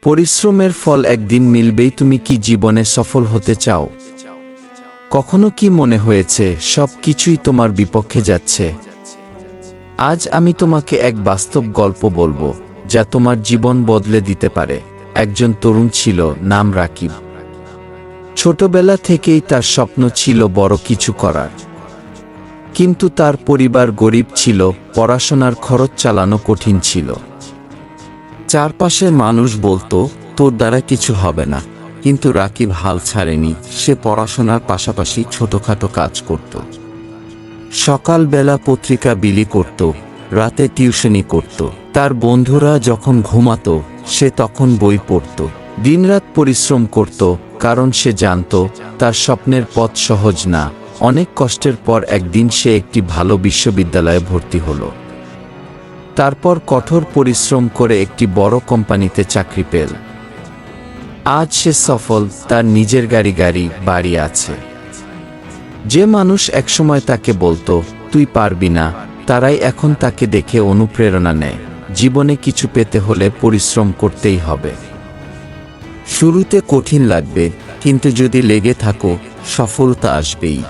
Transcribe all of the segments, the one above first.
পরিশ্রমের ফল একদিন মিলবেই। তুমি কি জীবনে সফল হতে চাও? কখনো কি মনে হয়েছে সব কিছুই তোমার বিপক্ষে যাচ্ছে? আজ আমি তোমাকে এক বাস্তব গল্প বলবো, যা তোমার জীবন বদলে দিতে পারে। একজন তরুণ ছিল, নাম রাকিব। ছোটবেলা থেকেই তার স্বপ্ন ছিল বড় কিছু করার। কিন্তু তার পরিবার গরিব ছিল, পড়াশোনার খরচ চালানো কঠিন ছিল। চারপাশের মানুষ বলতো, তোর দ্বারা কিছু হবে না। কিন্তু রাকিব হাল ছাড়েনি। সে পড়াশোনার পাশাপাশি ছোটখাটো কাজ করত। সকালবেলা পত্রিকা বিলি করত, রাতে টিউশনি করত। তার বন্ধুরা যখন ঘুমাতো, সে তখন বই পড়ত। দিনরাত পরিশ্রম করত, কারণ সে জানত তার স্বপ্নের পথ সহজ না। অনেক কষ্টের পর একদিন সে একটি ভালো বিশ্ববিদ্যালয়ে ভর্তি হলো। তারপর কঠোর পরিশ্রম করে একটি বড় কোম্পানিতে চাকরি পেল। আজ সে সফল, তার নিজের বাড়ি আছে। যে মানুষ একসময় তাকে বলতো তুই পারবি না, তারাই এখন তাকে দেখে অনুপ্রেরণা নেয়। জীবনে কিছু পেতে হলে পরিশ্রম করতেই হবে। শুরুতে কঠিন লাগবে, কিন্তু যদি লেগে থাকো, সফলতা আসবেই।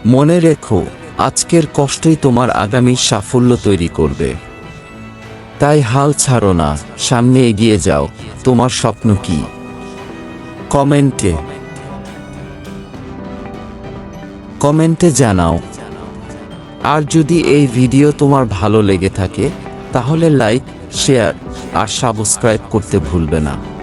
মনে রেখো, আজকের কষ্টই তোমার আগামীর সাফল্য তৈরি করবে। তাই হাল ছাড়ো না, সামনে এগিয়ে যাও। তোমার স্বপ্ন কি? কমেন্টে জানাও। আর যদি এই ভিডিও তোমার ভালো লেগে থাকে, তাহলে লাইক, শেয়ার আর সাবস্ক্রাইব করতে ভুলবে না।